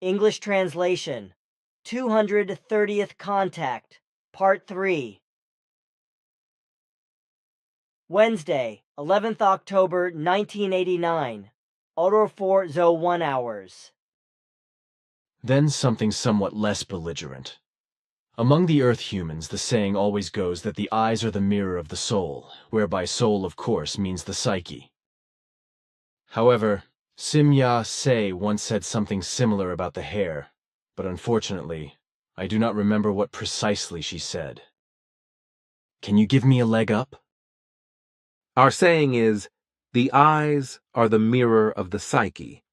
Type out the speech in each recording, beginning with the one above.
English translation, 230th Contact, Part 3. Wednesday, 11th October 1989, Order 401 hours. Then something somewhat less belligerent. Among the Earth humans, the saying always goes that the eyes are the mirror of the soul, whereby soul, of course, means the psyche. However, Simya Se once said something similar about the hair, but unfortunately, I do not remember what precisely she said. Can you give me a leg up? Our saying is, the eyes are the mirror of the psyche,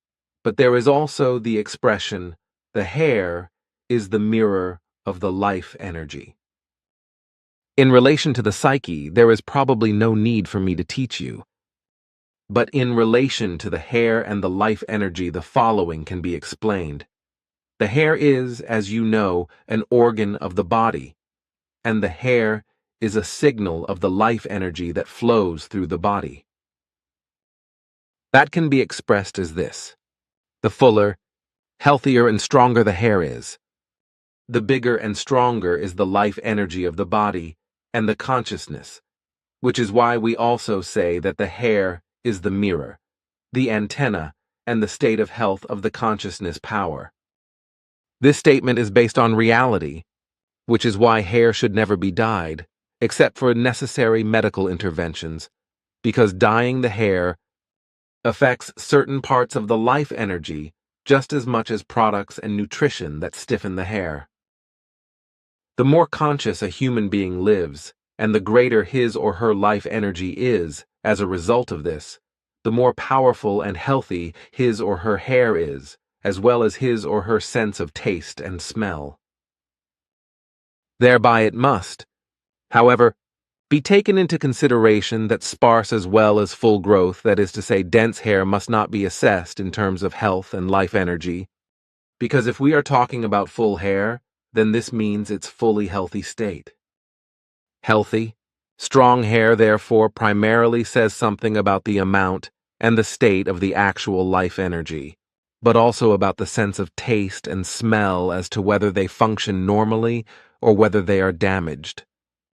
but there is also the expression, the hair is the mirror of the life energy. In relation to the psyche, there is probably no need for me to teach you. But in relation to the hair and the life energy, the following can be explained. The hair is, as you know, an organ of the body, and the hair is a signal of the life energy that flows through the body. That can be expressed as this. The fuller, healthier, and stronger the hair is, the bigger and stronger is the life energy of the body and the consciousness, which is why we also say that the hair is the mirror, the antenna, and the state of health of the consciousness power. This statement is based on reality, which is why hair should never be dyed, except for necessary medical interventions, because dyeing the hair affects certain parts of the life energy just as much as products and nutrition that stiffen the hair. The more conscious a human being lives, and the greater his or her life energy is as a result of this, the more powerful and healthy his or her hair is, as well as his or her sense of taste and smell. Thereby it must, however, be taken into consideration that sparse as well as full growth, that is to say dense hair, must not be assessed in terms of health and life energy, because if we are talking about full hair, then this means its fully healthy state. Healthy, strong hair, therefore, primarily says something about the amount and the state of the actual life energy, but also about the sense of taste and smell as to whether they function normally or whether they are damaged,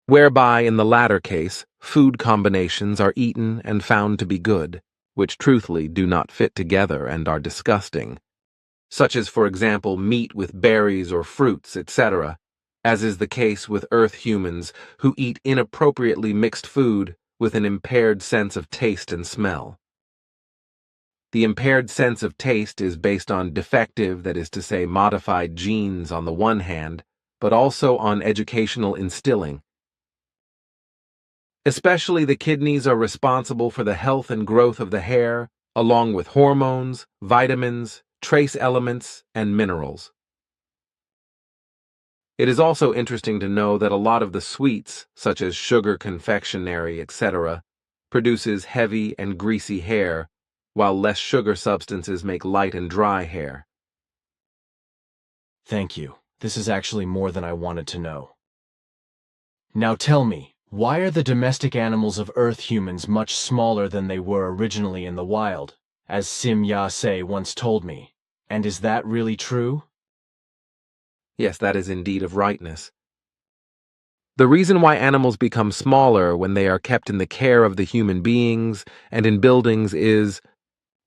whereby in the latter case, food combinations are eaten and found to be good, which truthfully do not fit together and are disgusting, such as, for example, meat with berries or fruits, etc., as is the case with Earth humans who eat inappropriately mixed food with an impaired sense of taste and smell. The impaired sense of taste is based on defective, that is to say, modified genes on the one hand, but also on educational instilling. Especially the kidneys are responsible for the health and growth of the hair, along with hormones, vitamins, trace elements, and minerals. It is also interesting to know that a lot of the sweets, such as sugar confectionery, etc., produces heavy and greasy hair, while less sugar substances make light and dry hair. Thank you. This is actually more than I wanted to know. Now tell me, why are the domestic animals of Earth humans much smaller than they were originally in the wild, as Simya Se once told me? And is that really true? Yes, that is indeed of rightness. The reason why animals become smaller when they are kept in the care of the human beings and in buildings is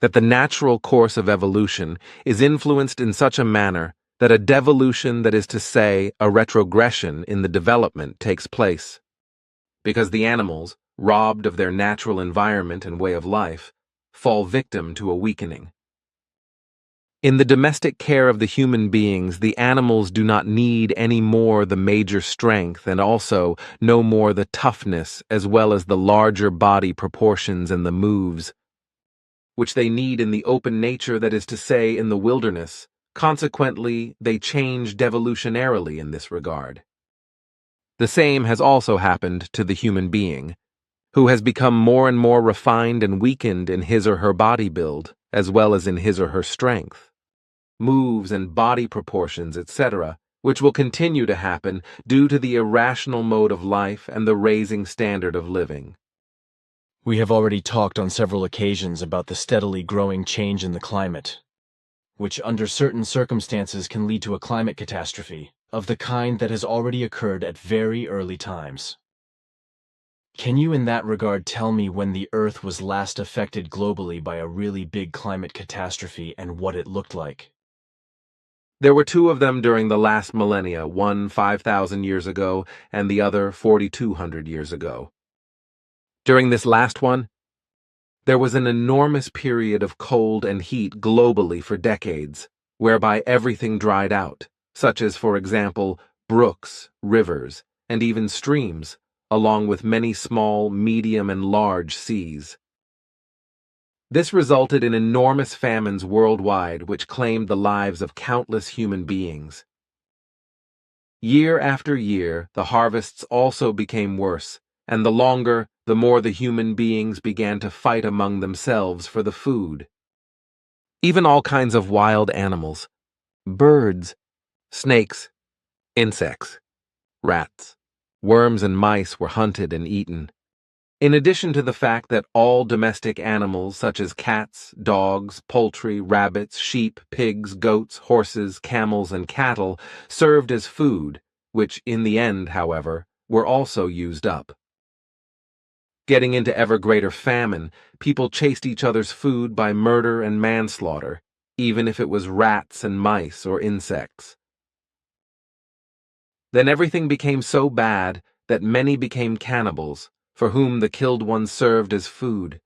that the natural course of evolution is influenced in such a manner that a devolution, that is to say, a retrogression in the development, takes place. Because the animals, robbed of their natural environment and way of life, fall victim to a weakening. In the domestic care of the human beings, the animals do not need any more the major strength and also no more the toughness as well as the larger body proportions and the moves, which they need in the open nature, that is to say, in the wilderness. Consequently, they change devolutionarily in this regard. The same has also happened to the human being, who has become more and more refined and weakened in his or her body build, as well as in his or her strength, moves and body proportions, etc., which will continue to happen due to the irrational mode of life and the raising standard of living. We have already talked on several occasions about the steadily growing change in the climate. which under certain circumstances can lead to a climate catastrophe of the kind that has already occurred at very early times. Can you in that regard tell me when the Earth was last affected globally by a really big climate catastrophe and what it looked like? There were two of them during the last millennia, one 5,000 years ago and the other 4,200 years ago. During this last one, there was an enormous period of cold and heat globally for decades, whereby everything dried out, such as, for example, brooks, rivers, and even streams, along with many small, medium, and large seas. This resulted in enormous famines worldwide which claimed the lives of countless human beings. Year after year, the harvests also became worse, and the longer, the more the human beings began to fight among themselves for the food. Even all kinds of wild animals, birds, snakes, insects, rats, worms, and mice were hunted and eaten. In addition to the fact that all domestic animals such as cats, dogs, poultry, rabbits, sheep, pigs, goats, horses, camels, and cattle served as food, which in the end, however, were also used up. Getting into ever greater famine, people chased each other's food by murder and manslaughter, even if it was rats and mice or insects. Then everything became so bad that many became cannibals, for whom the killed ones served as food.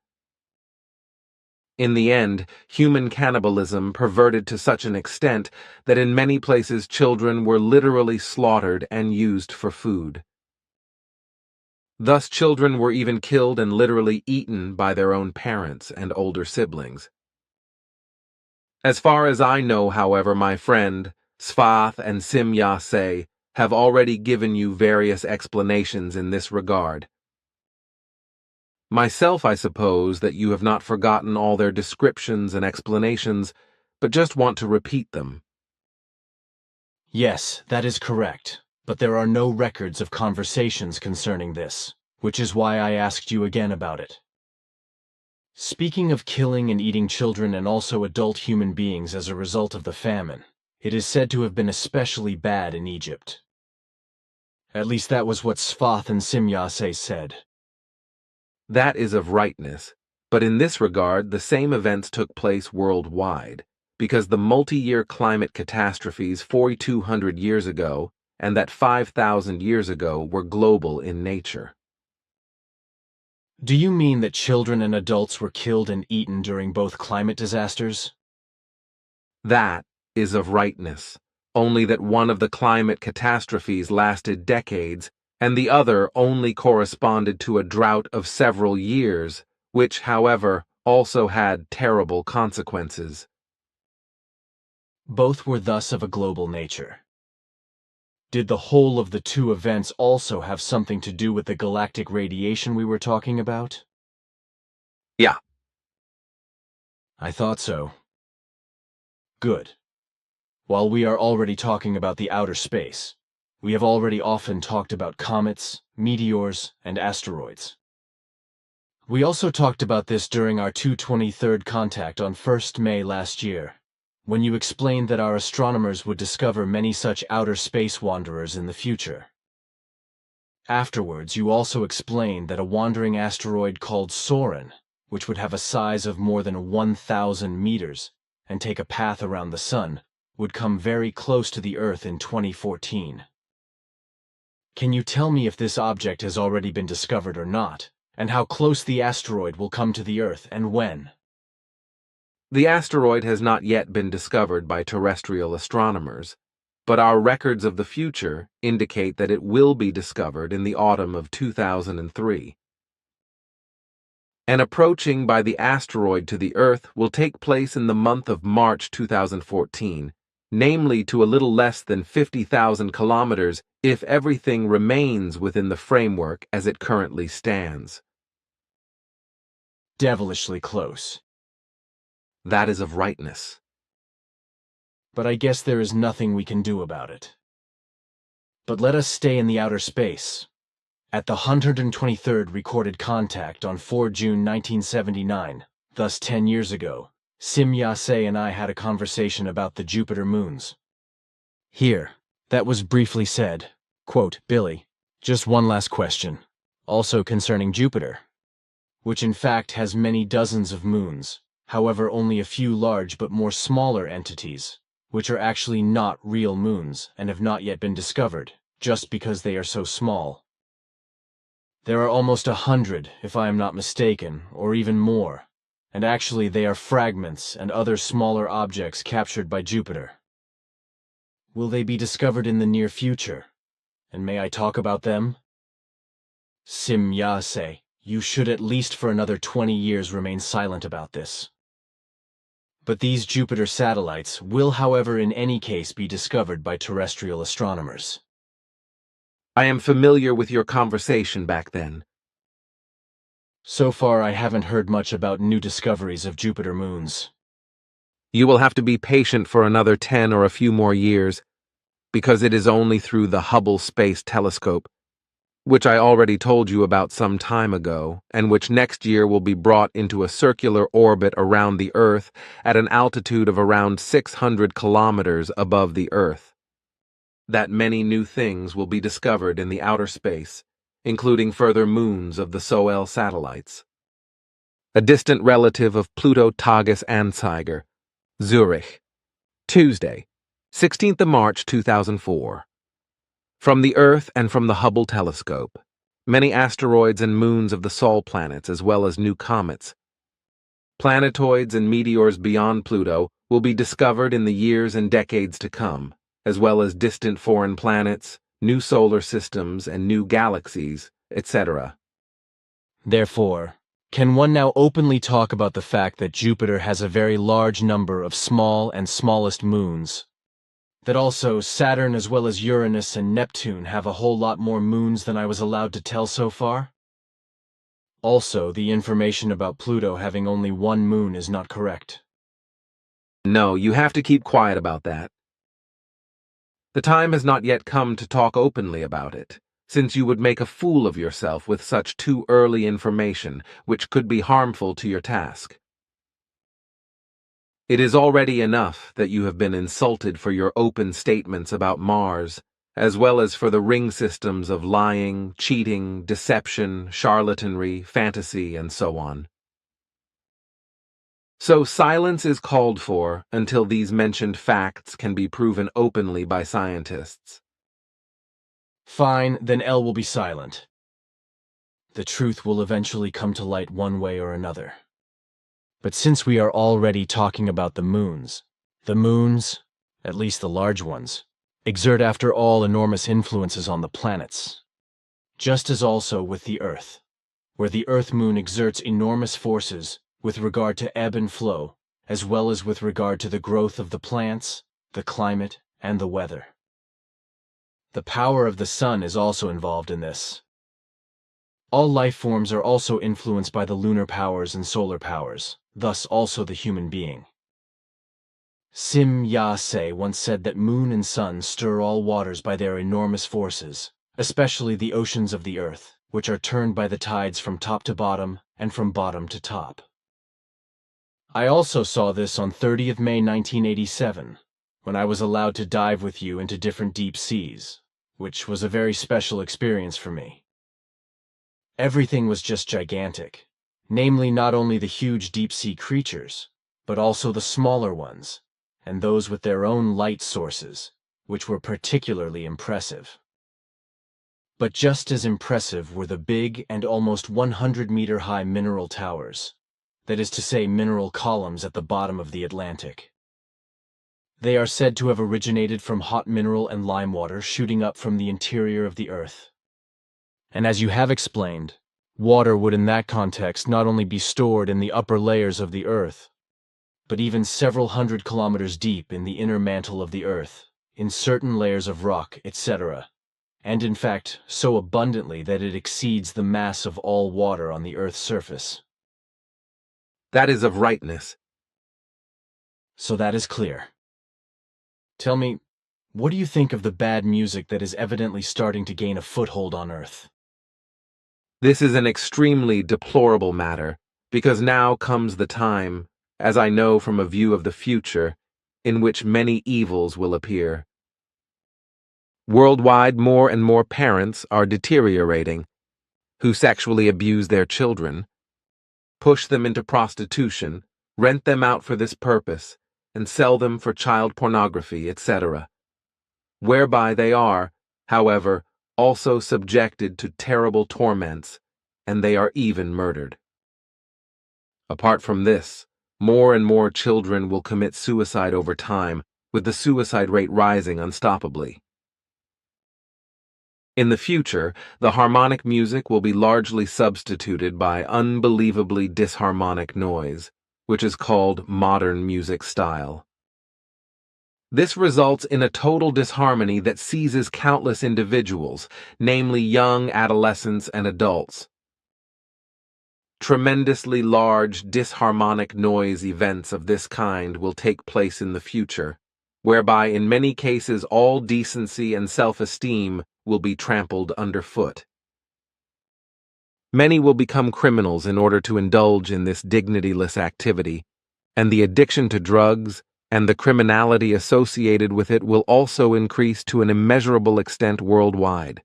In the end, human cannibalism perverted to such an extent that in many places children were literally slaughtered and used for food. Thus children were even killed and literally eaten by their own parents and older siblings. As far as I know, however, my friend, Sfath and Simyase have already given you various explanations in this regard. Myself, I suppose that you have not forgotten all their descriptions and explanations, but just want to repeat them. Yes, that is correct, but there are no records of conversations concerning this, which is why I asked you again about it. Speaking of killing and eating children and also adult human beings as a result of the famine, it is said to have been especially bad in Egypt. At least that was what Sfath and Simyase said. That is of rightness, but in this regard the same events took place worldwide, because the multi-year climate catastrophes 4,200 years ago and that 5,000 years ago were global in nature. Do you mean that children and adults were killed and eaten during both climate disasters? That is of rightness, only that one of the climate catastrophes lasted decades and the other only corresponded to a drought of several years, which, however, also had terrible consequences. Both were thus of a global nature. Did the whole of the two events also have something to do with the galactic radiation we were talking about? Yeah. I thought so. Good. While we are already talking about the outer space, we have already often talked about comets, meteors, and asteroids. We also talked about this during our 223rd contact on 1st May last year, when you explained that our astronomers would discover many such outer space wanderers in the future. Afterwards, you also explained that a wandering asteroid called Soren, which would have a size of more than 1,000 meters and take a path around the Sun, would come very close to the Earth in 2014. Can you tell me if this object has already been discovered or not, and how close the asteroid will come to the Earth and when? The asteroid has not yet been discovered by terrestrial astronomers, but our records of the future indicate that it will be discovered in the autumn of 2003. An approaching by the asteroid to the Earth will take place in the month of March 2014, namely to a little less than 50,000 kilometers if everything remains within the framework as it currently stands. Devilishly close. That is of rightness. But I guess there is nothing we can do about it. But let us stay in the outer space. At the 123rd recorded contact on 4 June 1979, thus 10 years ago, Simyase and I had a conversation about the Jupiter moons. Here, that was briefly said. Quote, Billy, just one last question, also concerning Jupiter, which in fact has many dozens of moons, however only a few large but more smaller entities, which are actually not real moons and have not yet been discovered, just because they are so small. There are almost 100, if I am not mistaken, or even more, and actually they are fragments and other smaller objects captured by Jupiter. Will they be discovered in the near future? And may I talk about them? Simyase, you should at least for another 20 years remain silent about this. But these Jupiter satellites will, however, in any case be discovered by terrestrial astronomers. I am familiar with your conversation back then. So far, I haven't heard much about new discoveries of Jupiter moons. You will have to be patient for another 10 or a few more years, because it is only through the Hubble Space Telescope, which I already told you about some time ago, and which next year will be brought into a circular orbit around the Earth at an altitude of around 600 kilometers above the Earth, that many new things will be discovered in the outer space, including further moons of the Soel satellites. A distant relative of Pluto Tagus Anzeiger, Zurich, Tuesday, 16th of March 2004. From the Earth and from the Hubble telescope, many asteroids and moons of the Sol planets as well as new comets. Planetoids and meteors beyond Pluto will be discovered in the years and decades to come, as well as distant foreign planets, new solar systems and new galaxies, etc. Therefore, can one now openly talk about the fact that Jupiter has a very large number of small and smallest moons? That also Saturn as well as Uranus and Neptune have a whole lot more moons than I was allowed to tell so far? Also, the information about Pluto having only one moon is not correct. No, you have to keep quiet about that. The time has not yet come to talk openly about it, since you would make a fool of yourself with such too early information, which could be harmful to your task. It is already enough that you have been insulted for your open statements about Mars, as well as for the ring systems of lying, cheating, deception, charlatanry, fantasy, and so on. So silence is called for until these mentioned facts can be proven openly by scientists. Fine, then L will be silent. The truth will eventually come to light one way or another. But since we are already talking about the moons, at least the large ones, exert after all enormous influences on the planets. Just as also with the Earth, where the Earth-Moon exerts enormous forces with regard to ebb and flow, as well as with regard to the growth of the plants, the climate, and the weather. The power of the sun is also involved in this. All life forms are also influenced by the lunar powers and solar powers, thus also the human being. Simyase once said that moon and sun stir all waters by their enormous forces, especially the oceans of the earth, which are turned by the tides from top to bottom and from bottom to top. I also saw this on 30th May 1987, when I was allowed to dive with you into different deep seas, which was a very special experience for me. Everything was just gigantic, namely not only the huge deep-sea creatures, but also the smaller ones, and those with their own light sources, which were particularly impressive. But just as impressive were the big and almost 100-meter-high mineral towers, that is to say mineral columns at the bottom of the Atlantic. They are said to have originated from hot mineral and lime water shooting up from the interior of the earth. And as you have explained, water would in that context not only be stored in the upper layers of the earth, but even several hundred kilometers deep in the inner mantle of the earth, in certain layers of rock, etc., and in fact so abundantly that it exceeds the mass of all water on the earth's surface. That is of rightness. So that is clear. Tell me, what do you think of the bad music that is evidently starting to gain a foothold on Earth? This is an extremely deplorable matter, because now comes the time, as I know from a view of the future, in which many evils will appear. Worldwide, more and more parents are deteriorating, who sexually abuse their children, push them into prostitution, rent them out for this purpose, and sell them for child pornography, etc., whereby they are, however, also subjected to terrible torments, and they are even murdered. Apart from this, more and more children will commit suicide over time, with the suicide rate rising unstoppably. In the future, the harmonic music will be largely substituted by unbelievably disharmonic noise, which is called modern music style. This results in a total disharmony that seizes countless individuals, namely young adolescents and adults. Tremendously large disharmonic noise events of this kind will take place in the future, whereby in many cases all decency and self-esteem will be trampled underfoot. Many will become criminals in order to indulge in this dignityless activity, and the addiction to drugs and the criminality associated with it will also increase to an immeasurable extent worldwide,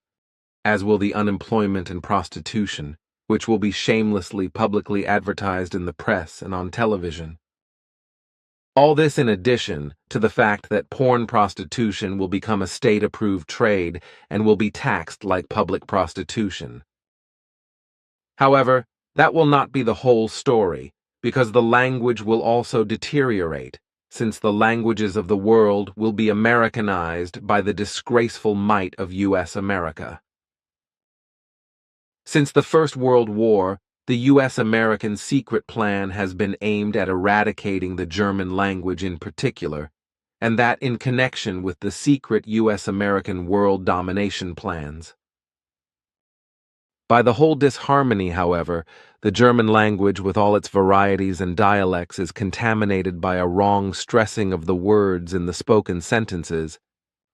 as will the unemployment and prostitution, which will be shamelessly publicly advertised in the press and on television. All this in addition to the fact that porn prostitution will become a state-approved trade and will be taxed like public prostitution. However, that will not be the whole story, because the language will also deteriorate, since the languages of the world will be Americanized by the disgraceful might of U.S. America. Since the First World War, the U.S.-American secret plan has been aimed at eradicating the German language in particular, and that in connection with the secret U.S.-American world domination plans. By the whole disharmony, however, the German language with all its varieties and dialects is contaminated by a wrong stressing of the words in the spoken sentences,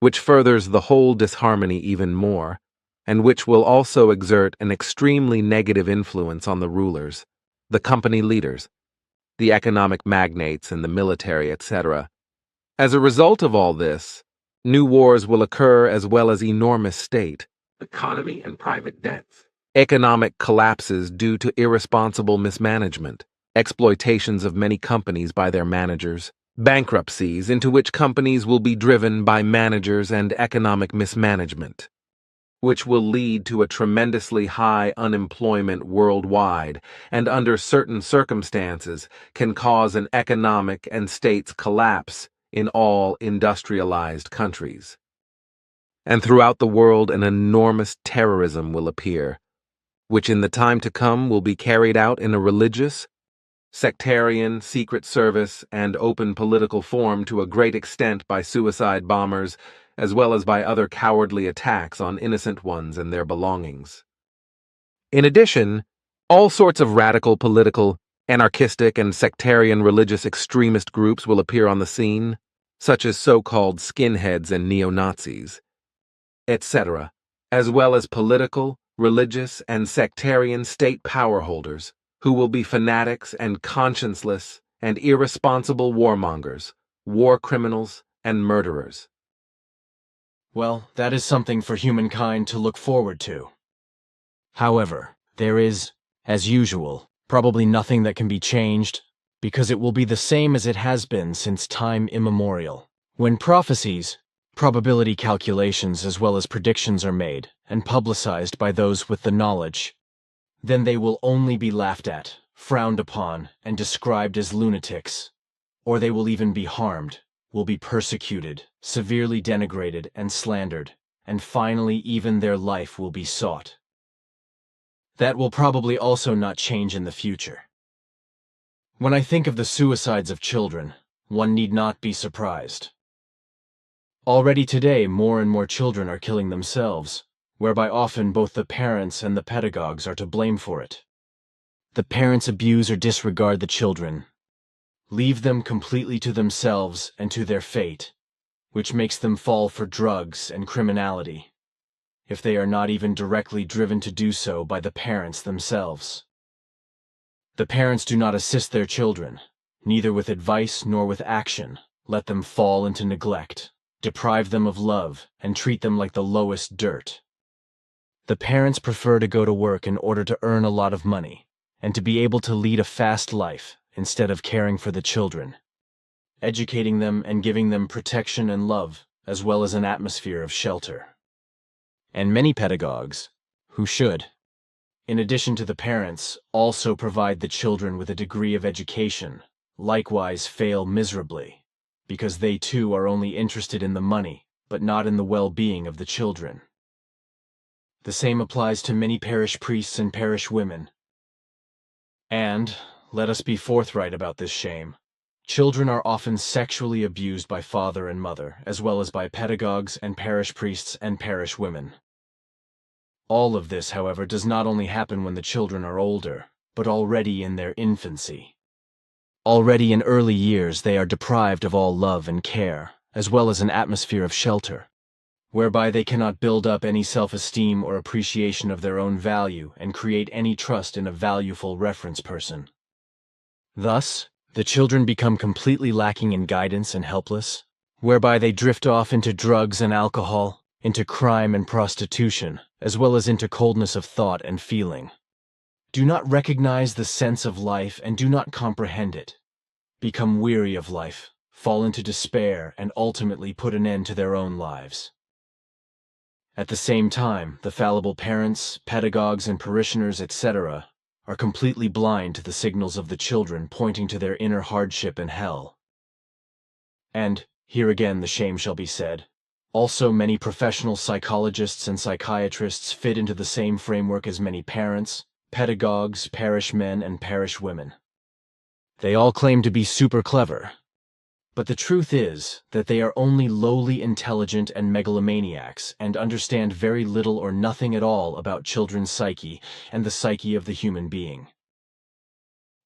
which furthers the whole disharmony even more, and which will also exert an extremely negative influence on the rulers, the company leaders, the economic magnates and the military, etc. As a result of all this, new wars will occur as well as enormous state, economy, and private debts. Economic collapses due to irresponsible mismanagement, exploitations of many companies by their managers, bankruptcies into which companies will be driven by managers and economic mismanagement, which will lead to a tremendously high unemployment worldwide and under certain circumstances can cause an economic and states collapse in all industrialized countries. And throughout the world an enormous terrorism will appear, which in the time to come will be carried out in a religious, sectarian, secret service, and open political form to a great extent by suicide bombers, as well as by other cowardly attacks on innocent ones and their belongings. In addition, all sorts of radical political, anarchistic, and sectarian religious extremist groups will appear on the scene, such as so-called skinheads and neo-Nazis, etc., as well as political, religious, and sectarian state power holders, who will be fanatics and conscienceless and irresponsible warmongers, war criminals, and murderers. Well, that is something for humankind to look forward to. However, there is, as usual, probably nothing that can be changed, because it will be the same as it has been since time immemorial. When prophecies, probability calculations as well as predictions are made and publicized by those with the knowledge, then they will only be laughed at, frowned upon, and described as lunatics, or they will even be harmed, will be persecuted, severely denigrated and slandered, and finally even their life will be sought. That will probably also not change in the future. When I think of the suicides of children, one need not be surprised. Already today, more and more children are killing themselves, whereby often both the parents and the pedagogues are to blame for it. The parents abuse or disregard the children, leave them completely to themselves and to their fate, which makes them fall for drugs and criminality, if they are not even directly driven to do so by the parents themselves. The parents do not assist their children, Neither with advice nor with action let them fall into neglect, deprive them of love, and treat them like the lowest dirt. The parents prefer to go to work in order to earn a lot of money, and to be able to lead a fast life instead of caring for the children, educating them and giving them protection and love, as well as an atmosphere of shelter. And many pedagogues, who should, in addition to the parents, also provide the children with a degree of education, likewise fail miserably, because they too are only interested in the money, but not in the well-being of the children. The same applies to many parish priests and parish women. And, let us be forthright about this shame, children are often sexually abused by father and mother, as well as by pedagogues and parish priests and parish women. All of this, however, does not only happen when the children are older, but already in their infancy. Already in early years they are deprived of all love and care, as well as an atmosphere of shelter, whereby they cannot build up any self-esteem or appreciation of their own value and create any trust in a valueful reference person. Thus, the children become completely lacking in guidance and helpless, whereby they drift off into drugs and alcohol, into crime and prostitution, as well as into coldness of thought and feeling. Do not recognize the sense of life and do not comprehend it. Become weary of life, fall into despair, and ultimately put an end to their own lives. At the same time, the fallible parents, pedagogues, and parishioners, etc., are completely blind to the signals of the children pointing to their inner hardship and hell. And, here again the shame shall be said, also many professional psychologists and psychiatrists fit into the same framework as many parents, pedagogues, parish men, and parish women. They all claim to be super clever, but the truth is that they are only lowly intelligent and megalomaniacs and understand very little or nothing at all about children's psyche and the psyche of the human being.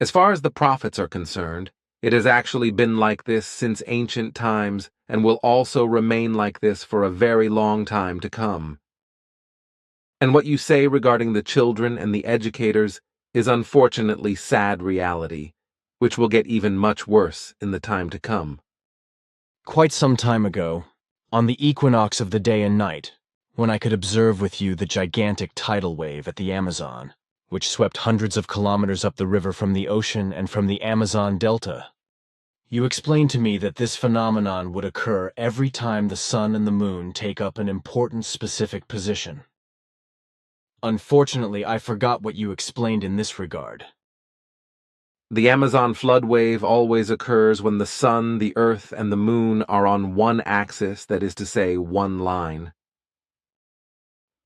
As far as the prophets are concerned, it has actually been like this since ancient times and will also remain like this for a very long time to come. And what you say regarding the children and the educators is unfortunately sad reality, which will get even much worse in the time to come. Quite some time ago, on the equinox of the day and night, when I could observe with you the gigantic tidal wave at the Amazon, which swept hundreds of kilometers up the river from the ocean and from the Amazon Delta, you explained to me that this phenomenon would occur every time the sun and the moon take up an important specific position. Unfortunately, I forgot what you explained in this regard. The Amazon flood wave always occurs when the sun, the earth, and the moon are on one axis, that is to say, one line.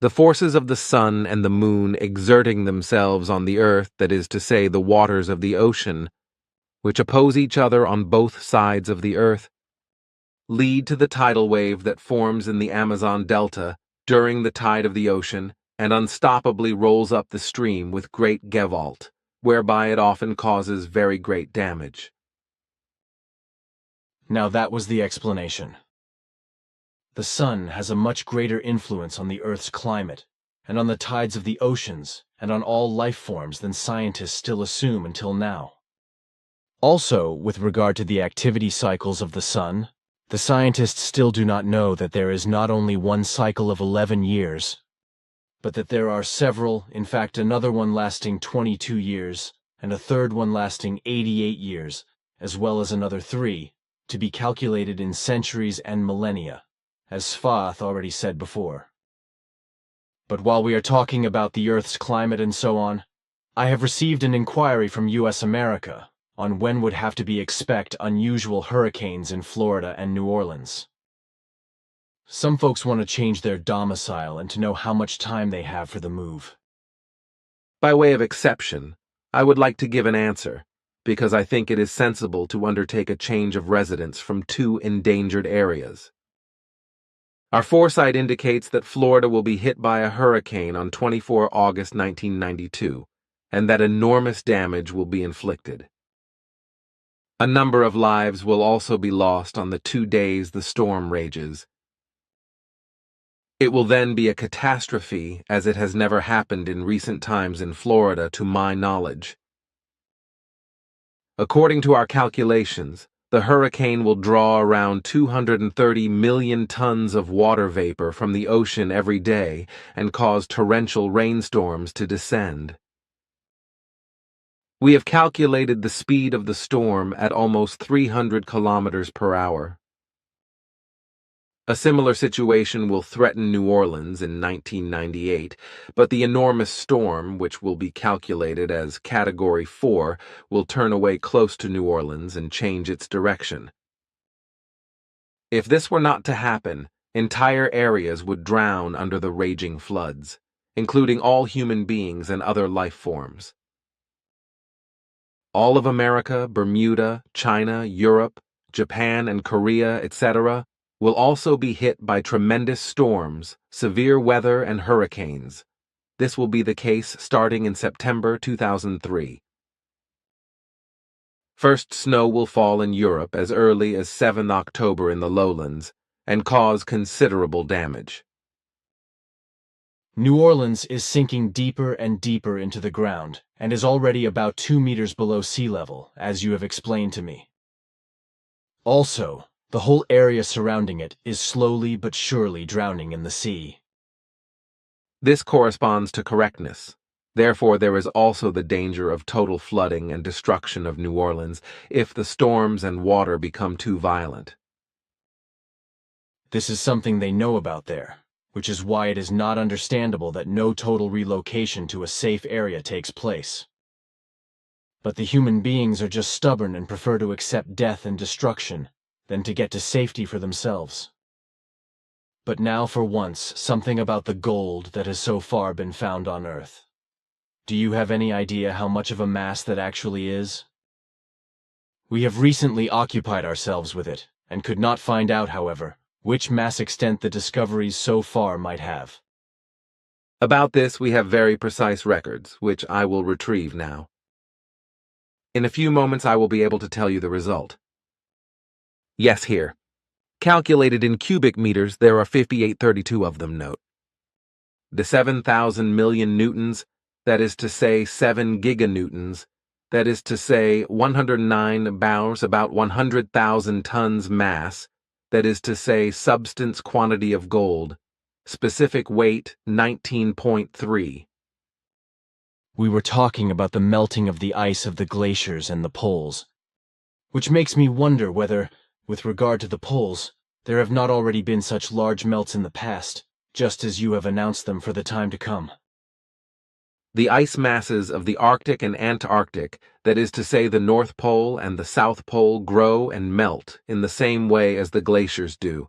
The forces of the sun and the moon exerting themselves on the earth, that is to say, the waters of the ocean, which oppose each other on both sides of the earth, lead to the tidal wave that forms in the Amazon Delta during the tide of the ocean and unstoppably rolls up the stream with great gewalt, whereby it often causes very great damage. Now that was the explanation. The sun has a much greater influence on the Earth's climate, and on the tides of the oceans, and on all life forms than scientists still assume until now. Also, with regard to the activity cycles of the sun, the scientists still do not know that there is not only one cycle of 11 years, but that there are several, in fact another one lasting 22 years, and a third one lasting 88 years, as well as another 3, to be calculated in centuries and millennia, as Sfath already said before. But while we are talking about the Earth's climate and so on, I have received an inquiry from U.S. America on when would have to be expect unusual hurricanes in Florida and New Orleans. Some folks want to change their domicile and to know how much time they have for the move. By way of exception, I would like to give an answer, because I think it is sensible to undertake a change of residence from 2 endangered areas. Our foresight indicates that Florida will be hit by a hurricane on 24 August 1992, and that enormous damage will be inflicted. A number of lives will also be lost on the 2 days the storm rages. It will then be a catastrophe as it has never happened in recent times in Florida to my knowledge. According to our calculations, the hurricane will draw around 230 million tons of water vapor from the ocean every day and cause torrential rainstorms to descend. We have calculated the speed of the storm at almost 300 kilometers per hour. A similar situation will threaten New Orleans in 1998, but the enormous storm, which will be calculated as Category 4, will turn away close to New Orleans and change its direction. If this were not to happen, entire areas would drown under the raging floods, including all human beings and other life forms. All of America, Bermuda, China, Europe, Japan, and Korea, etc., will also be hit by tremendous storms, severe weather, and hurricanes. This will be the case starting in September 2003. First snow will fall in Europe as early as 7 October in the lowlands and cause considerable damage. New Orleans is sinking deeper and deeper into the ground and is already about 2 meters below sea level, as you have explained to me. Also, the whole area surrounding it is slowly but surely drowning in the sea. This corresponds to correctness. Therefore, there is also the danger of total flooding and destruction of New Orleans if the storms and water become too violent. This is something they know about there, which is why it is not understandable that no total relocation to a safe area takes place. But the human beings are just stubborn and prefer to accept death and destruction than to get to safety for themselves. But now for once, something about the gold that has so far been found on Earth. Do you have any idea how much of a mass that actually is? We have recently occupied ourselves with it, and could not find out, however, which mass extent the discoveries so far might have. About this, we have very precise records, which I will retrieve now. In a few moments, I will be able to tell you the result. Yes, here. Calculated in cubic meters, there are 5832 of them, note. The 7,000 million newtons, that is to say 7 giganewtons, that is to say 109 bars, about 100,000 tons mass, that is to say substance quantity of gold, specific weight 19.3. We were talking about the melting of the ice of the glaciers and the poles, which makes me wonder whether, with regard to the poles, there have not already been such large melts in the past, just as you have announced them for the time to come. The ice masses of the Arctic and Antarctic, that is to say the North Pole and the South Pole, grow and melt in the same way as the glaciers do.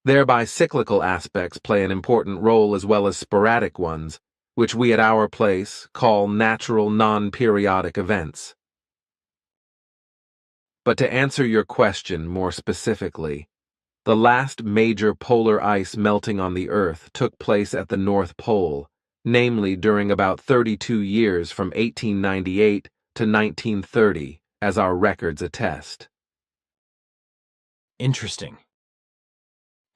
Thereby cyclical aspects play an important role as well as sporadic ones, which we at our place call natural non-periodic events. But to answer your question more specifically, the last major polar ice melting on the Earth took place at the North Pole, namely during about 32 years from 1898 to 1930, as our records attest. Interesting.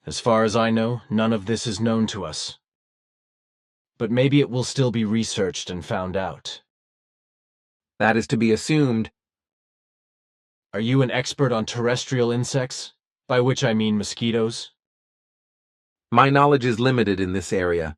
As far as I know, none of this is known to us. But maybe it will still be researched and found out. That is to be assumed. Are you an expert on terrestrial insects? By which I mean mosquitoes? My knowledge is limited in this area.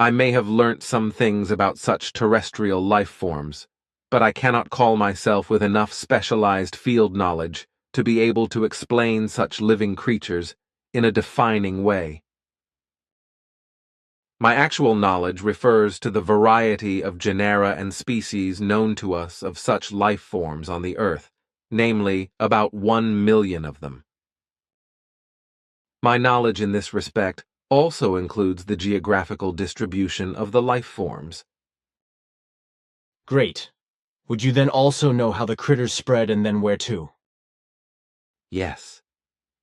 I may have learnt some things about such terrestrial life forms, but I cannot call myself with enough specialized field knowledge to be able to explain such living creatures in a defining way. My actual knowledge refers to the variety of genera and species known to us of such life forms on the Earth, namely about 1 million of them. My knowledge in this respect also includes the geographical distribution of the life forms. Great. Would you then also know how the critters spread and then where to? Yes.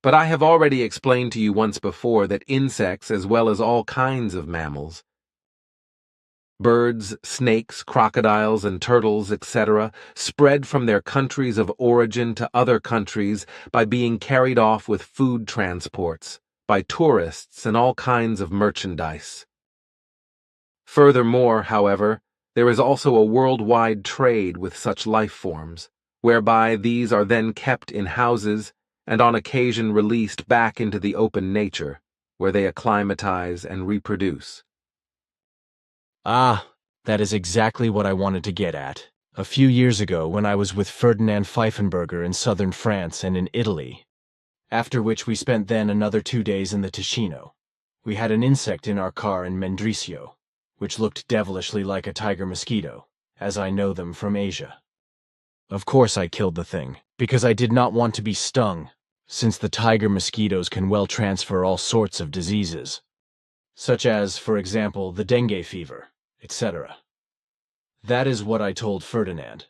But I have already explained to you once before that insects, as well as all kinds of mammals, birds, snakes, crocodiles, and turtles, etc., spread from their countries of origin to other countries by being carried off with food transports, by tourists and all kinds of merchandise. Furthermore, however, There is also a worldwide trade with such life forms, whereby these are then kept in houses and on occasion released back into the open nature, where they acclimatize and reproduce. Ah, that is exactly what I wanted to get at. A few years ago, when I was with Ferdinand Pfeifenberger in southern France and in Italy, after which we spent then another 2 days in the Ticino, we had an insect in our car in Mendrisio, which looked devilishly like a tiger mosquito, as I know them from Asia. Of course I killed the thing, because I did not want to be stung, since the tiger mosquitoes can well transfer all sorts of diseases, such as, for example, the dengue fever, etc. That is what I told Ferdinand,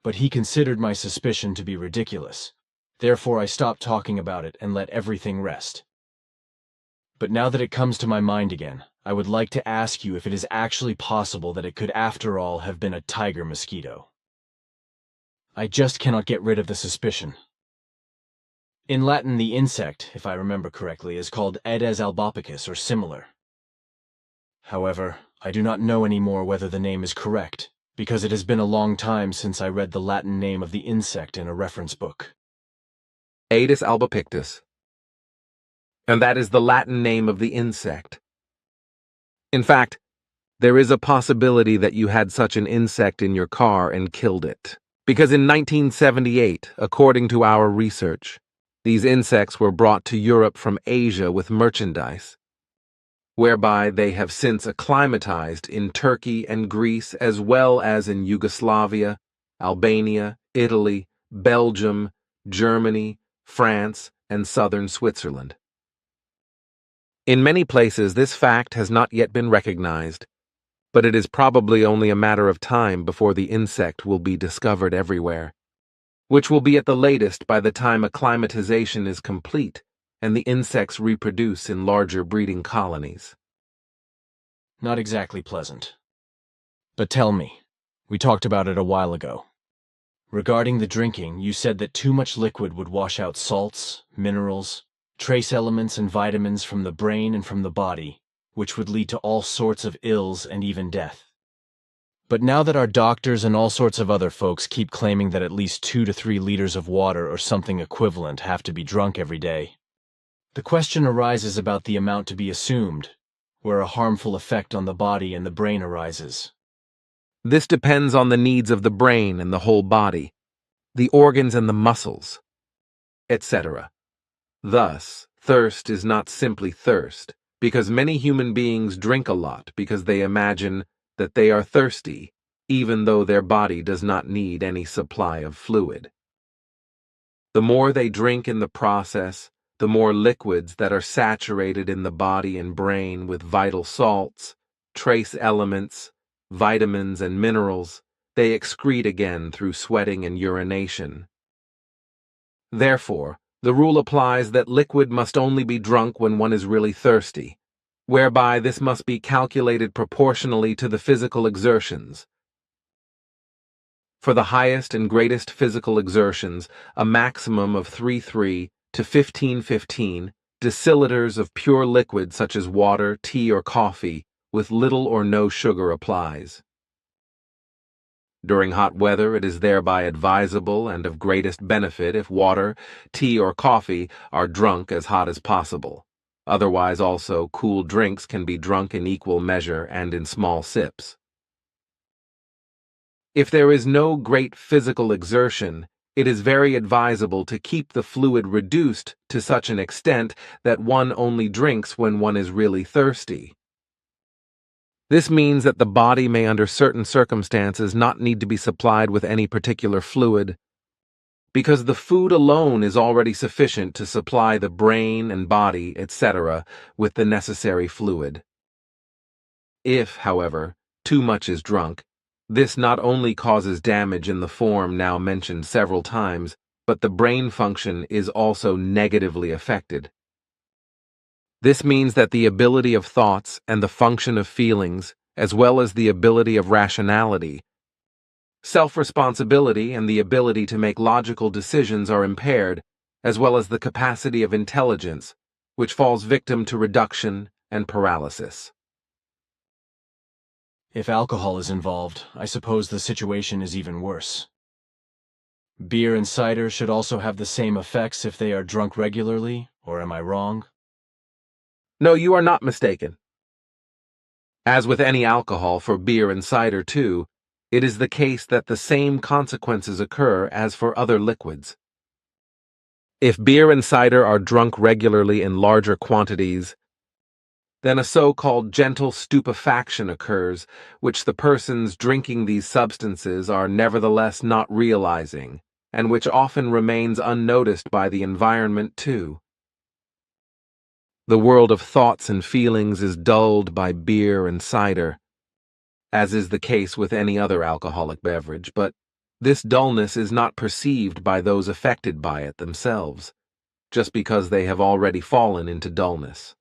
but he considered my suspicion to be ridiculous. Therefore I stopped talking about it and let everything rest. But now that it comes to my mind again, I would like to ask you if it is actually possible that it could after all have been a tiger mosquito. I just cannot get rid of the suspicion. In Latin, the insect, if I remember correctly, is called Aedes albopicus or similar. However, I do not know any more whether the name is correct, because it has been a long time since I read the Latin name of the insect in a reference book. Aedes albopictus. And that is the Latin name of the insect. In fact, there is a possibility that you had such an insect in your car and killed it. Because in 1978, according to our research, these insects were brought to Europe from Asia with merchandise, whereby they have since acclimatized in Turkey and Greece as well as in Yugoslavia, Albania, Italy, Belgium, Germany, France, and southern Switzerland. In many places, this fact has not yet been recognized, but it is probably only a matter of time before the insect will be discovered everywhere, which will be at the latest by the time acclimatization is complete and the insects reproduce in larger breeding colonies. Not exactly pleasant. But tell me, we talked about it a while ago. Regarding the drinking, you said that too much liquid would wash out salts, minerals, trace elements and vitamins from the brain and from the body, which would lead to all sorts of ills and even death. But now that our doctors and all sorts of other folks keep claiming that at least 2 to 3 liters of water or something equivalent have to be drunk every day, the question arises about the amount to be assumed, where a harmful effect on the body and the brain arises. This depends on the needs of the brain and the whole body, the organs and the muscles, etc. Thus, thirst is not simply thirst, because many human beings drink a lot because they imagine that they are thirsty, even though their body does not need any supply of fluid. The more they drink in the process, the more liquids that are saturated in the body and brain with vital salts, trace elements, vitamins, and minerals, they excrete again through sweating and urination. Therefore, the rule applies that liquid must only be drunk when one is really thirsty, whereby this must be calculated proportionally to the physical exertions. For the highest and greatest physical exertions, a maximum of 33 to 1515 deciliters of pure liquid such as water, tea, or coffee, with little or no sugar applies. During hot weather, it is thereby advisable and of greatest benefit if water, tea, or coffee are drunk as hot as possible. Otherwise, also, cool drinks can be drunk in equal measure and in small sips. If there is no great physical exertion, it is very advisable to keep the fluid reduced to such an extent that one only drinks when one is really thirsty. This means that the body may under certain circumstances not need to be supplied with any particular fluid, because the food alone is already sufficient to supply the brain and body, etc., with the necessary fluid. If, however, too much is drunk, this not only causes damage in the form now mentioned several times, but the brain function is also negatively affected. This means that the ability of thoughts and the function of feelings, as well as the ability of rationality, self-responsibility, and the ability to make logical decisions are impaired, as well as the capacity of intelligence, which falls victim to reduction and paralysis. If alcohol is involved, I suppose the situation is even worse. Beer and cider should also have the same effects if they are drunk regularly, or am I wrong? No, you are not mistaken. As with any alcohol, for beer and cider too, it is the case that the same consequences occur as for other liquids. If beer and cider are drunk regularly in larger quantities, then a so-called gentle stupefaction occurs, which the persons drinking these substances are nevertheless not realizing, and which often remains unnoticed by the environment too. The world of thoughts and feelings is dulled by beer and cider, as is the case with any other alcoholic beverage, but this dullness is not perceived by those affected by it themselves, just because they have already fallen into dullness.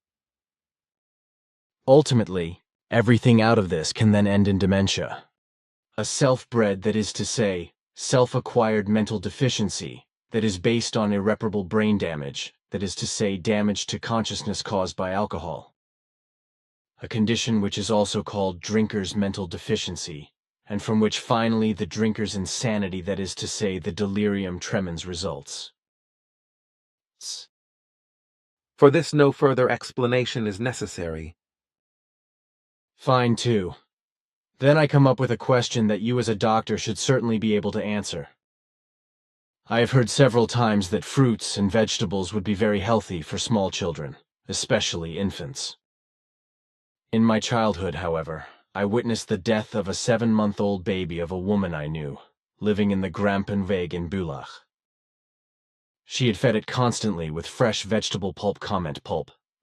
Ultimately, everything out of this can then end in dementia. A self-bred, that is to say, self-acquired mental deficiency that is based on irreparable brain damage, that is to say, damage to consciousness caused by alcohol. A condition which is also called drinker's mental deficiency, and from which finally the drinker's insanity, that is to say, the delirium tremens, results. For this no further explanation is necessary. Fine, too. Then I come up with a question that you as a doctor should certainly be able to answer. I have heard several times that fruits and vegetables would be very healthy for small children, especially infants. In my childhood, however, I witnessed the death of a 7-month-old baby of a woman I knew, living in the Grampenweg in Bülach. She had fed it constantly with fresh vegetable pulp,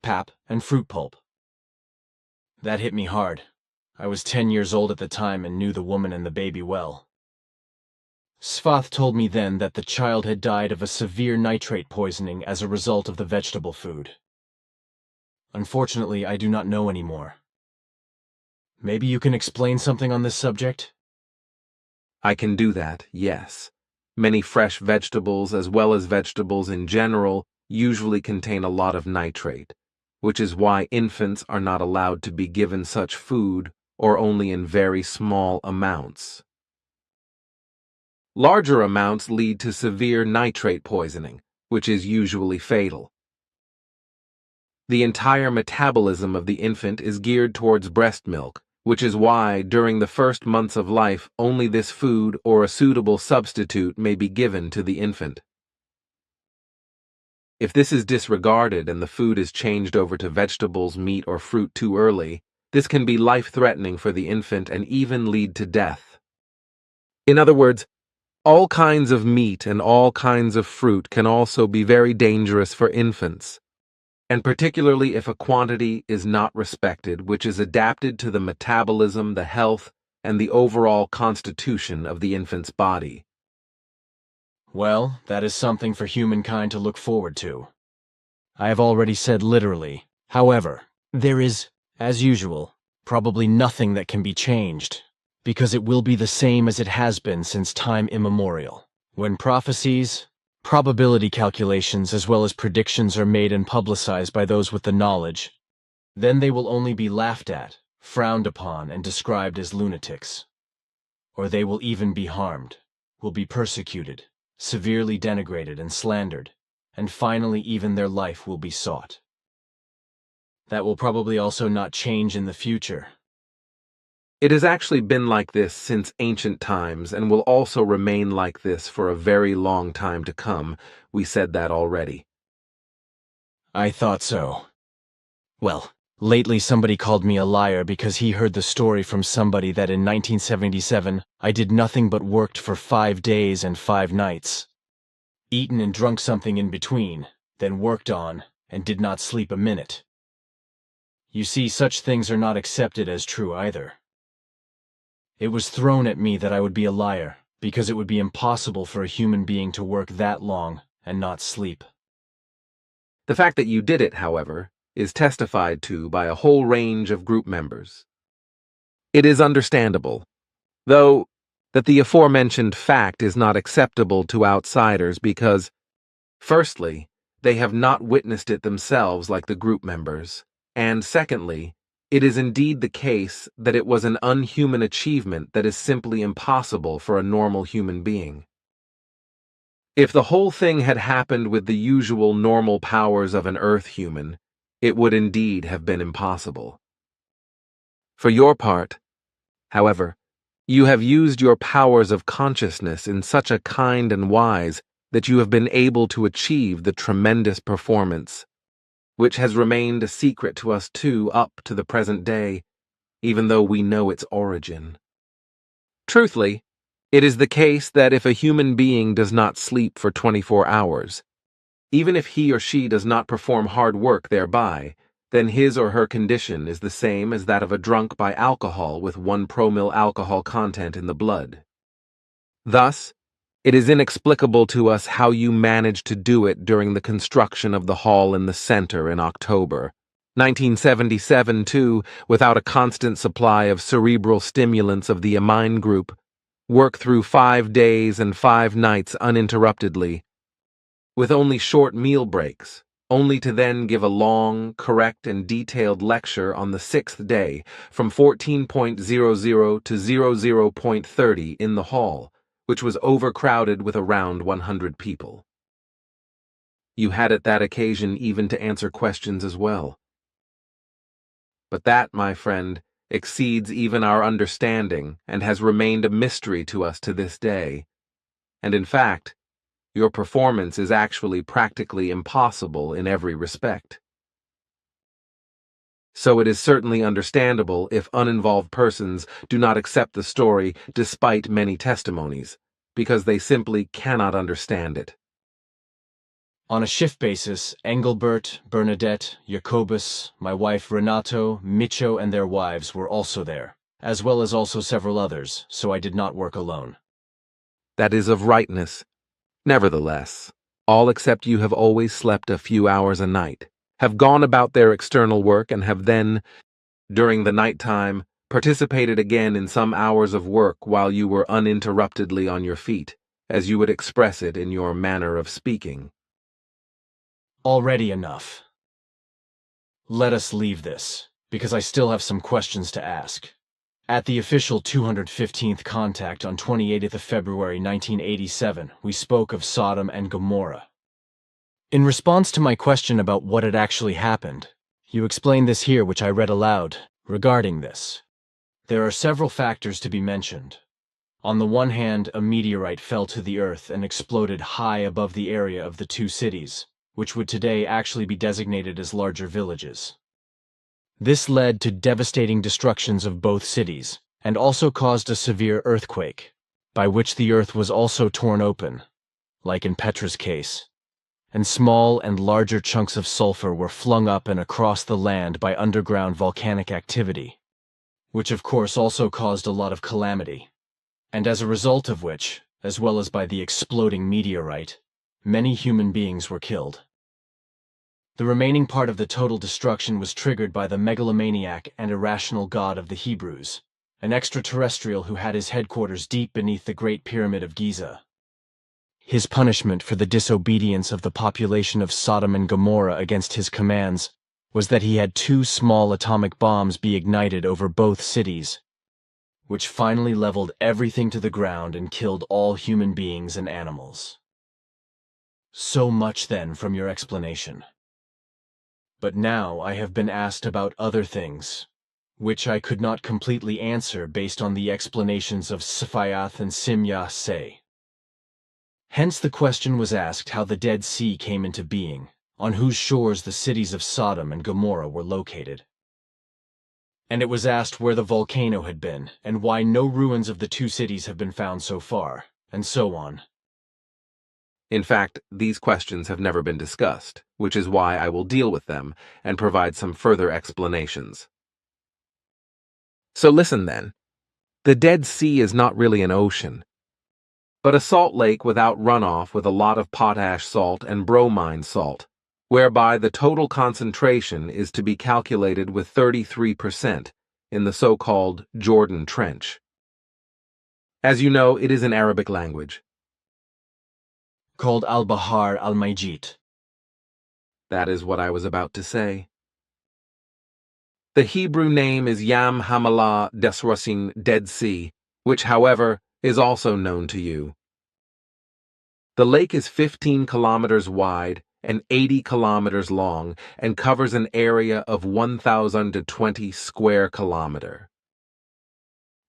pap, and fruit pulp. That hit me hard. I was 10 years old at the time and knew the woman and the baby well. Svath told me then that the child had died of a severe nitrate poisoning as a result of the vegetable food. Unfortunately, I do not know anymore. Maybe you can explain something on this subject? I can do that, yes. Many fresh vegetables, as well as vegetables in general, usually contain a lot of nitrate, which is why infants are not allowed to be given such food or only in very small amounts. Larger amounts lead to severe nitrate poisoning, which is usually fatal. The entire metabolism of the infant is geared towards breast milk, which is why, during the first months of life, only this food or a suitable substitute may be given to the infant. If this is disregarded and the food is changed over to vegetables, meat, or fruit too early, this can be life-threatening for the infant and even lead to death. In other words, all kinds of meat and all kinds of fruit can also be very dangerous for infants, and particularly if a quantity is not respected, which is adapted to the metabolism, the health, and the overall constitution of the infant's body. Well, that is something for humankind to look forward to. I have already said literally. However, there is, as usual, probably nothing that can be changed, because it will be the same as it has been since time immemorial. When prophecies, probability calculations, as well as predictions are made and publicized by those with the knowledge, then they will only be laughed at, frowned upon, and described as lunatics. Or they will even be harmed, will be persecuted, severely denigrated and slandered, and finally even their life will be sought. That will probably also not change in the future. It has actually been like this since ancient times and will also remain like this for a very long time to come. We said that already. I thought so. Well, lately somebody called me a liar because he heard the story from somebody that in 1977 I did nothing but worked for 5 days and 5 nights. Eaten and drunk something in between, then worked on, and did not sleep a minute. You see, such things are not accepted as true either. It was thrown at me that I would be a liar, because it would be impossible for a human being to work that long and not sleep. The fact that you did it, however, is testified to by a whole range of group members. It is understandable, though, that the aforementioned fact is not acceptable to outsiders because, firstly, they have not witnessed it themselves like the group members, and secondly, It is indeed the case that it was an unhuman achievement that is simply impossible for a normal human being. If the whole thing had happened with the usual normal powers of an Earth human, it would indeed have been impossible. For your part, however, you have used your powers of consciousness in such a kind and wise that you have been able to achieve the tremendous performance, which has remained a secret to us too up to the present day, even though we know its origin. Truthfully, it is the case that if a human being does not sleep for 24 hours, even if he or she does not perform hard work thereby, then his or her condition is the same as that of a drunk by alcohol with 1 promille alcohol content in the blood. Thus, it is inexplicable to us how you managed to do it during the construction of the hall in the center in October 1977 too, without a constant supply of cerebral stimulants of the amine group, work through 5 days and 5 nights uninterruptedly, with only short meal breaks, only to then give a long, correct, and detailed lecture on the 6th day from 14.00 to 00.30 in the hall, which was overcrowded with around 100 people. You had at that occasion even to answer questions as well. But that, my friend, exceeds even our understanding and has remained a mystery to us to this day. And in fact, your performance is actually practically impossible in every respect. So it is certainly understandable if uninvolved persons do not accept the story despite many testimonies, because they simply cannot understand it. On a shift basis, Engelbert, Bernadette, Jacobus, my wife Renato, Micho, and their wives were also there, as well as also several others, so I did not work alone. That is of rightness. Nevertheless, all except you have always slept a few hours a night, have gone about their external work, and have then, during the night time, participated again in some hours of work while you were uninterruptedly on your feet, as you would express it in your manner of speaking. Already enough. Let us leave this, because I still have some questions to ask. At the official 215th contact on 28th of February 1987, we spoke of Sodom and Gomorrah. In response to my question about what had actually happened, you explained this here, which I read aloud, regarding this. There are several factors to be mentioned. On the one hand, a meteorite fell to the earth and exploded high above the area of the 2 cities, which would today actually be designated as larger villages. This led to devastating destructions of both cities, and also caused a severe earthquake, by which the earth was also torn open, like in Petra's case, and small and larger chunks of sulfur were flung up and across the land by underground volcanic activity, which of course also caused a lot of calamity, and as a result of which, as well as by the exploding meteorite, many human beings were killed. The remaining part of the total destruction was triggered by the megalomaniac and irrational god of the Hebrews, an extraterrestrial who had his headquarters deep beneath the Great Pyramid of Giza. His punishment for the disobedience of the population of Sodom and Gomorrah against his commands was that he had 2 small atomic bombs be ignited over both cities, which finally leveled everything to the ground and killed all human beings and animals. So much then from your explanation. But now I have been asked about other things, which I could not completely answer based on the explanations of Siphiath and Simyah say. Hence the question was asked how the Dead Sea came into being, on whose shores the cities of Sodom and Gomorrah were located. And it was asked where the volcano had been, and why no ruins of the 2 cities have been found so far, and so on. In fact, these questions have never been discussed, which is why I will deal with them and provide some further explanations. So listen then. The Dead Sea is not really an ocean, but a salt lake without runoff with a lot of potash salt and bromine salt, whereby the total concentration is to be calculated with 33% in the so-called Jordan Trench. As you know, it is in Arabic language. Called Al-Bahar al-Majid. That is what I was about to say. The Hebrew name is Yam Hamalah Desrasin, Dead Sea, which, however, is also known to you. The lake is 15 kilometers wide and 80 kilometers long and covers an area of 1,020 square kilometers.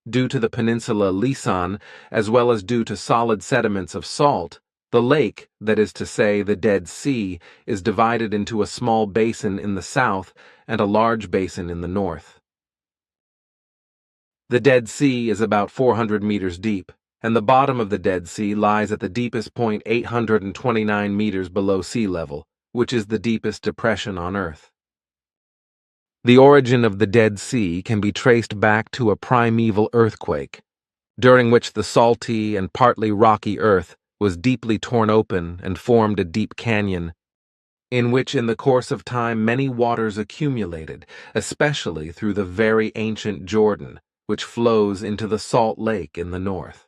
Due to the peninsula Lisan, as well as due to solid sediments of salt, the lake, that is to say the Dead Sea, is divided into a small basin in the south and a large basin in the north. The Dead Sea is about 400 meters deep, and the bottom of the Dead Sea lies at the deepest point 829 meters below sea level, which is the deepest depression on Earth. The origin of the Dead Sea can be traced back to a primeval earthquake, during which the salty and partly rocky earth was deeply torn open and formed a deep canyon, in which in the course of time many waters accumulated, especially through the very ancient Jordan, which flows into the Salt Lake in the north.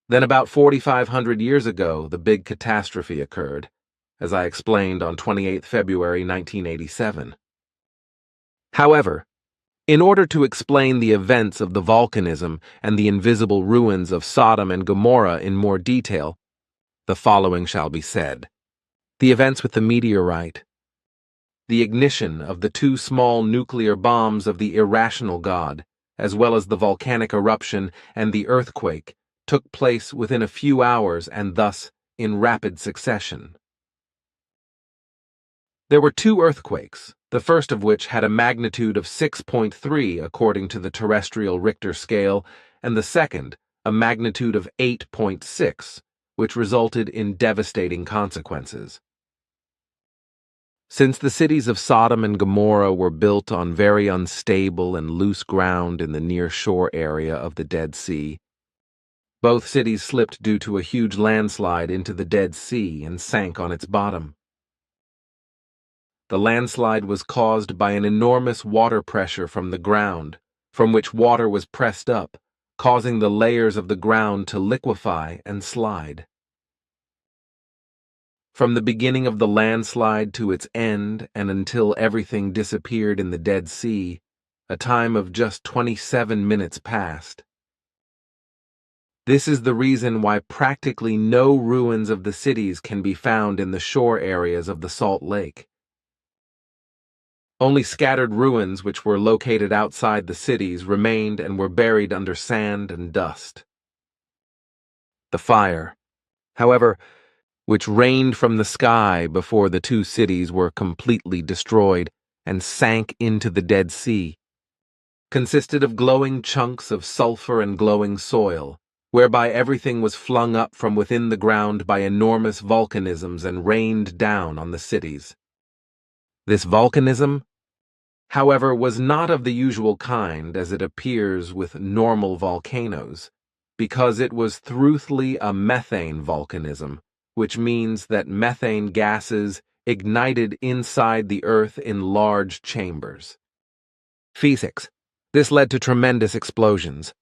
Then about 4,500 years ago, the big catastrophe occurred, as I explained on 28 February 1987. However, in order to explain the events of the volcanism and the invisible ruins of Sodom and Gomorrah in more detail, the following shall be said. The events with the meteorite, the ignition of the 2 small nuclear bombs of the irrational god, as well as the volcanic eruption and the earthquake, took place within a few hours and thus in rapid succession. There were 2 earthquakes, the first of which had a magnitude of 6.3 according to the terrestrial Richter scale, and the second a magnitude of 8.6, which resulted in devastating consequences. Since the cities of Sodom and Gomorrah were built on very unstable and loose ground in the near-shore area of the Dead Sea, both cities slipped due to a huge landslide into the Dead Sea and sank on its bottom. The landslide was caused by an enormous water pressure from the ground, from which water was pressed up, causing the layers of the ground to liquefy and slide. From the beginning of the landslide to its end and until everything disappeared in the Dead Sea, a time of just 27 minutes passed. This is the reason why practically no ruins of the cities can be found in the shore areas of the Salt Lake. Only scattered ruins which were located outside the cities remained and were buried under sand and dust. The fire, however, which rained from the sky before the 2 cities were completely destroyed and sank into the Dead Sea, consisted of glowing chunks of sulfur and glowing soil, whereby everything was flung up from within the ground by enormous volcanisms and rained down on the cities. This volcanism, however, was not of the usual kind as it appears with normal volcanoes, because it was truthfully a methane volcanism, which means that methane gases ignited inside the earth in large chambers. Physics. This led to tremendous explosions,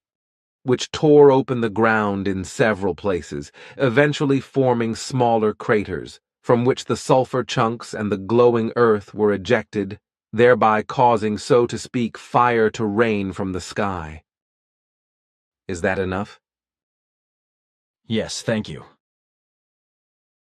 which tore open the ground in several places, eventually forming smaller craters, from which the sulfur chunks and the glowing earth were ejected, thereby causing, so to speak, fire to rain from the sky. Is that enough? Yes, thank you.